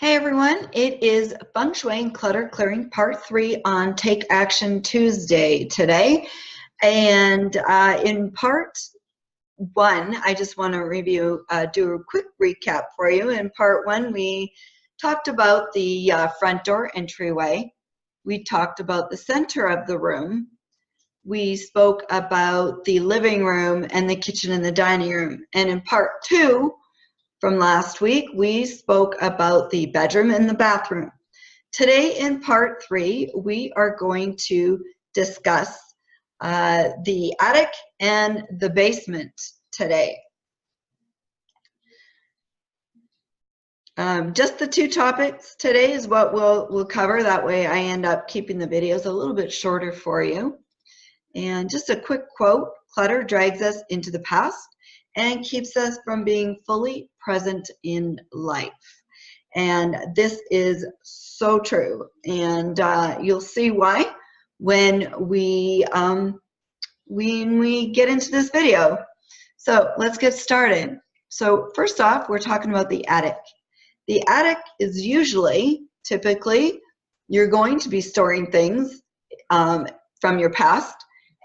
Hey everyone, it is Feng Shui and Clutter Clearing Part 3 on Take Action Tuesday today. And in Part 1, I just want to do a quick recap for you. In Part 1, we talked about the front door entryway. We talked about the center of the room. We spoke about the living room and the kitchen and the dining room. And in Part 2, from last week, we spoke about the bedroom and the bathroom. Today in Part 3, we are going to discuss the attic and the basement today. Just the two topics today is what we'll cover. That way I end up keeping the videos a little bit shorter for you. And just a quick quote, clutter drags us into the past and keeps us from being fully present in life. And this is so true. And you'll see why when we get into this video. So let's get started. So first off, we're talking about the attic. The attic is typically, you're going to be storing things from your past,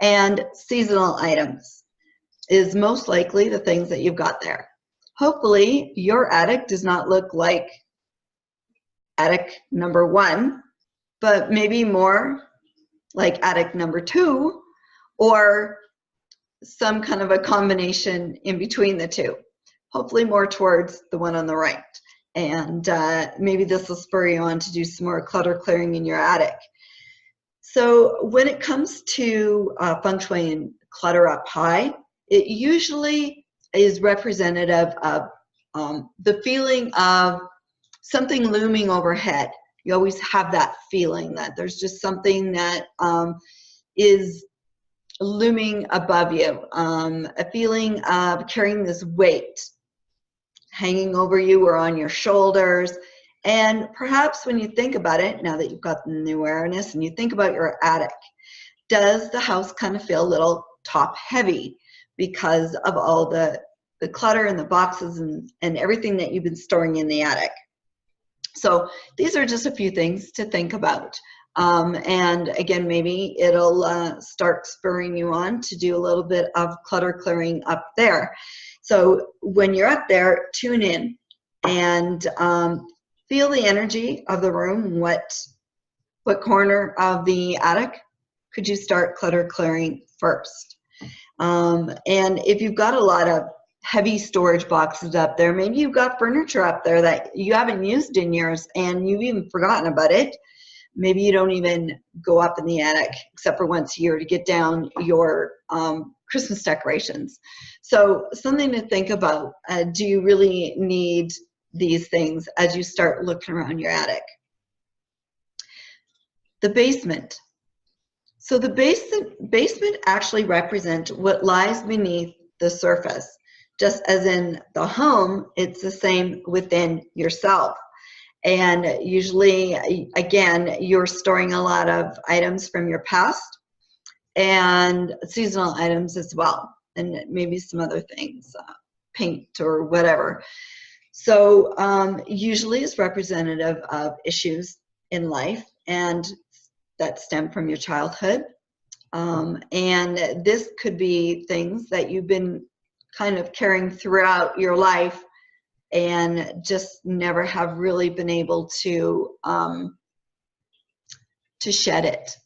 and seasonal items is most likely the things that you've got there. Hopefully your attic does not look like attic number 1, but maybe more like attic number 2, or some kind of a combination in between the two. Hopefully more towards the one on the right. And maybe this will spur you on to do some more clutter clearing in your attic. So when it comes to Feng Shui and clutter up high, it usually is representative of the feeling of something looming overhead. You always have that feeling that there's just something that is looming above you, a feeling of carrying this weight hanging over you or on your shoulders. And perhaps when you think about it, now that you've got the awareness and you think about your attic, does the house kind of feel a little top heavy because of all the clutter and the boxes and everything that you've been storing in the attic? So these are just a few things to think about. And again, maybe it'll start spurring you on to do a little bit of clutter clearing up there. So when you're up there, tune in and feel the energy of the room. What corner of the attic could you start clutter clearing first? And if you've got a lot of heavy storage boxes up there, maybe you've got furniture up there that you haven't used in years and you've even forgotten about it. Maybe you don't even go up in the attic except for once a year to get down your Christmas decorations. So something to think about. Do you really need these things as you start looking around your attic? The basement. So the basement actually represents what lies beneath the surface. Just as in the home, it's the same within yourself. And usually, again, you're storing a lot of items from your past and seasonal items as well, and maybe some other things, paint or whatever. So usually it's representative of issues in life and that stem from your childhood. And this could be things that you've been kind of carrying throughout your life and just never have really been able to shed it.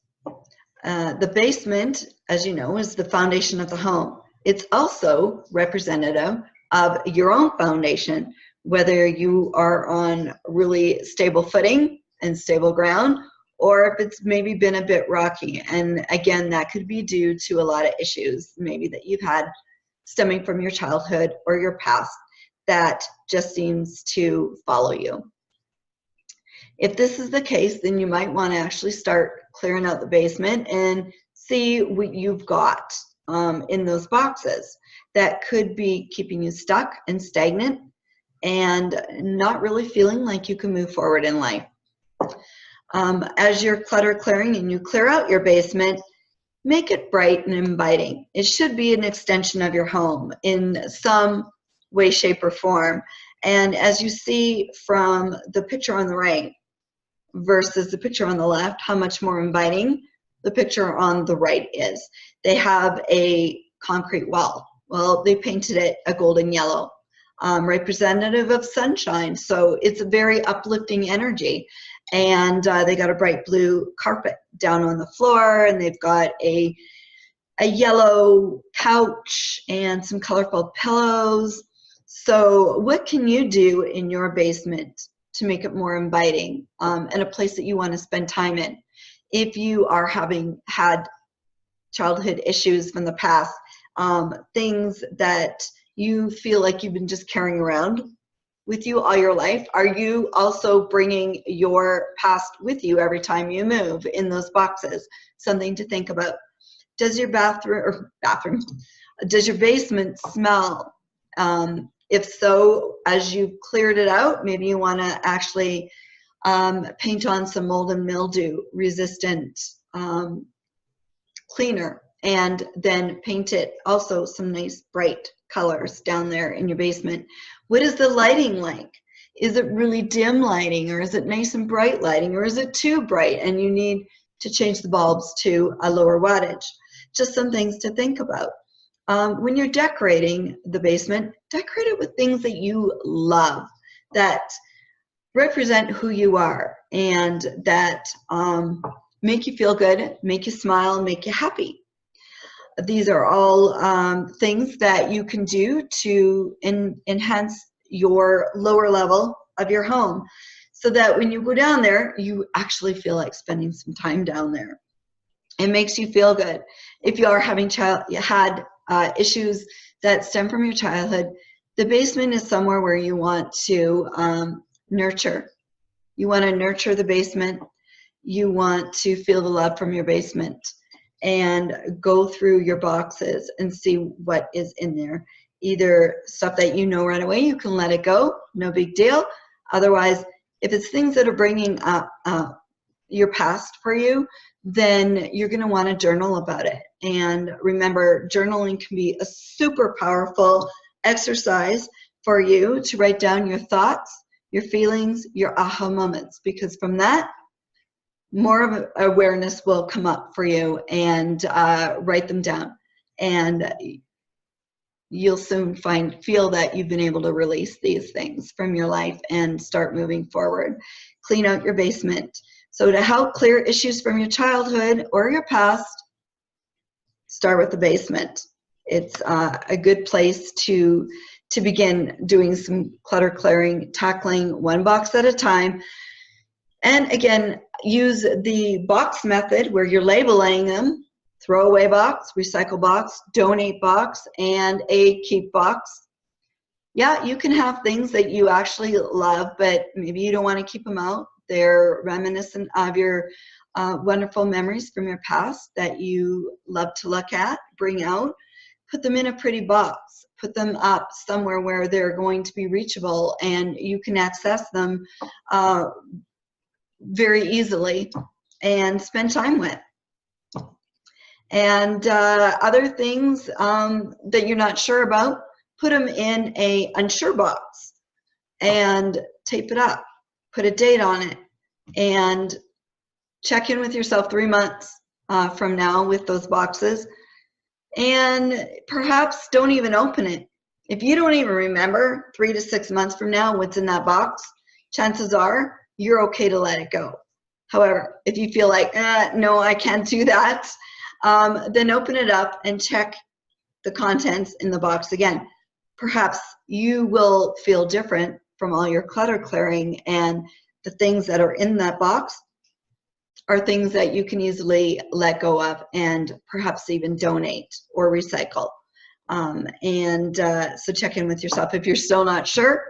The basement, as you know, is the foundation of the home. It's also representative of your own foundation, whether you are on really stable footing and stable ground, or if it's maybe been a bit rocky. And again, that could be due to a lot of issues maybe that you've had stemming from your childhood or your past that just seems to follow you. If this is the case, then you might want to actually start clearing out the basement and see what you've got in those boxes that could be keeping you stuck and stagnant and not really feeling like you can move forward in life. As you're clutter clearing and you clear out your basement, make it bright and inviting. It should be an extension of your home in some way, shape, or form. And as you see from the picture on the right versus the picture on the left, how much more inviting the picture on the right is. They have a concrete wall. Well, they painted it a golden yellow, representative of sunshine. So it's a very uplifting energy. And they got a bright blue carpet down on the floor, and they've got a yellow couch and some colorful pillows. So what can you do in your basement to make it more inviting, and a place that you want to spend time in? If you are having had childhood issues from the past, things that you feel like you've been just carrying around with you all your life, are you also bringing your past with you every time you move in those boxes? Something to think about. Does your does your basement smell? If so, as you've cleared it out, maybe you want to actually paint on some mold and mildew resistant cleaner, and then paint it also some nice bright colors down there in your basement. What is the lighting like? Is it really dim lighting, or is it nice and bright lighting, or is it too bright and you need to change the bulbs to a lower wattage? Just some things to think about. When you're decorating the basement, decorate it with things that you love, that represent who you are, and that make you feel good, make you smile, make you happy. These are all things that you can do to enhance your lower level of your home, so that when you go down there, you actually feel like spending some time down there. It makes you feel good. If you are having issues that stem from your childhood, the basement is somewhere where you want to nurture. You want to nurture the basement. You want to feel the love from your basement, and go through your boxes and see what is in there. Either stuff that you know right away, you can let it go, no big deal. Otherwise, if it's things that are bringing up your past for you, then you're going to want to journal about it. And remember, journaling can be a super powerful exercise for you to write down your thoughts, your feelings, your aha moments, because from that, more of awareness will come up for you, and write them down. And you'll soon feel that you've been able to release these things from your life and start moving forward. Clean out your basement. So to help clear issues from your childhood or your past, start with the basement. It's a good place to begin doing some clutter clearing, tackling one box at a time. And again, use the box method where you're labeling them: throwaway box, recycle box, donate box, and a keep box. Yeah, you can have things that you actually love, but maybe you don't want to keep them out. They're reminiscent of your wonderful memories from your past that you love to look at, bring out. Put them in a pretty box. Put them up somewhere where they're going to be reachable and you can access them very easily and spend time with. And other things that you're not sure about, put them in a unsure box and tape it up. Put a date on it and check in with yourself 3 months from now with those boxes, and perhaps don't even open it. If you don't even remember 3 to 6 months from now what's in that box, chances are you're okay to let it go. However, if you feel like, no, I can't do that, then open it up and check the contents in the box again. Perhaps you will feel different from all your clutter clearing, and the things that are in that box are things that you can easily let go of and perhaps even donate or recycle. So check in with yourself. If you're still not sure,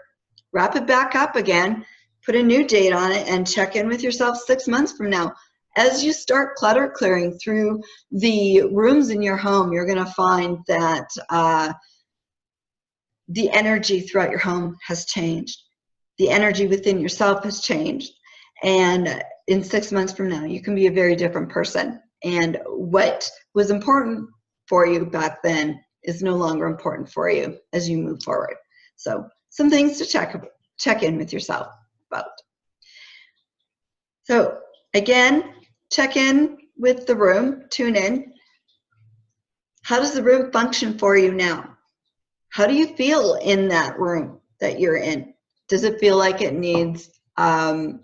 wrap it back up again, put a new date on it, and check in with yourself 6 months from now. As you start clutter clearing through the rooms in your home, you're going to find that the energy throughout your home has changed. The energy within yourself has changed. And in 6 months from now, you can be a very different person. And what was important for you back then is no longer important for you as you move forward. So some things to check in with yourself about. So again, check in with the room, tune in. How does the room function for you now? How do you feel in that room that you're in? Does it feel like it needs some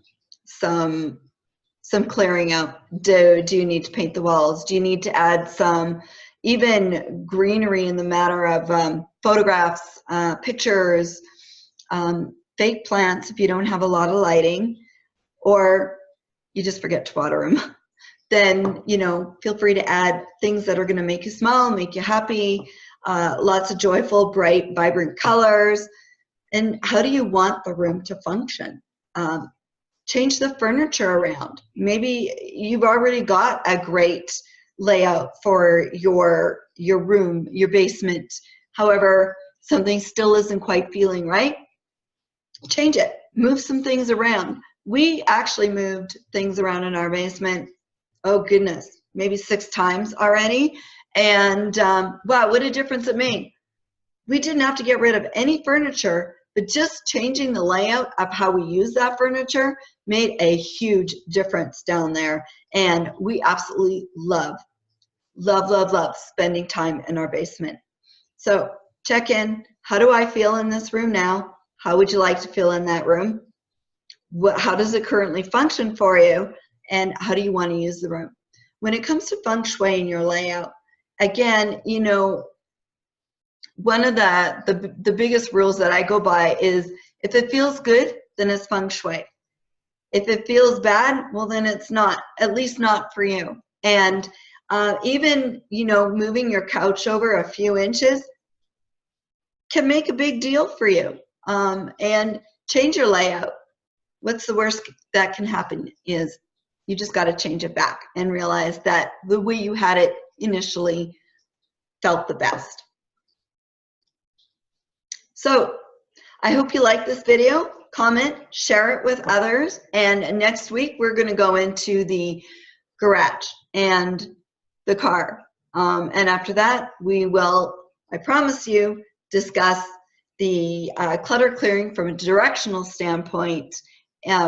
clearing out? Do you need to paint the walls? Do you need to add some even greenery in the matter of photographs, pictures, fake plants if you don't have a lot of lighting, or you just forget to water them? Then, you know, feel free to add things that are going to make you smile, make you happy, lots of joyful, bright, vibrant colors. And how do you want the room to function? Change the furniture around. Maybe you've already got a great layout for your room, your basement. However, something still isn't quite feeling right. Change it. Move some things around. We actually moved things around in our basement, oh goodness, maybe 6 times already. And wow, what a difference it made. We didn't have to get rid of any furniture, but just changing the layout of how we use that furniture made a huge difference down there. And we absolutely love spending time in our basement. So check in. How do I feel in this room now? How would you like to feel in that room? How does it currently function for you? And how do you want to use the room? When it comes to Feng Shui and your layout, again, you know, one of the biggest rules that I go by is if it feels good, then it's Feng Shui. If it feels bad, well, then it's not, at least not for you. And even, you know, moving your couch over a few inches can make a big deal for you. And change your layout. What's the worst that can happen is you just got to change it back and realize that the way you had it initially felt the best. So I hope you like this video. Comment, share it with others, and next week we're going to go into the garage and the car. And after that, we will, I promise you, discuss the clutter clearing from a directional standpoint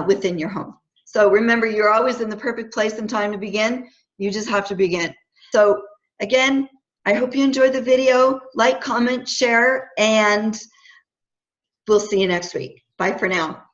within your home. So remember, you're always in the perfect place and time to begin. You just have to begin. So again, I hope you enjoyed the video. Like, comment, share, and we'll see you next week. Bye for now.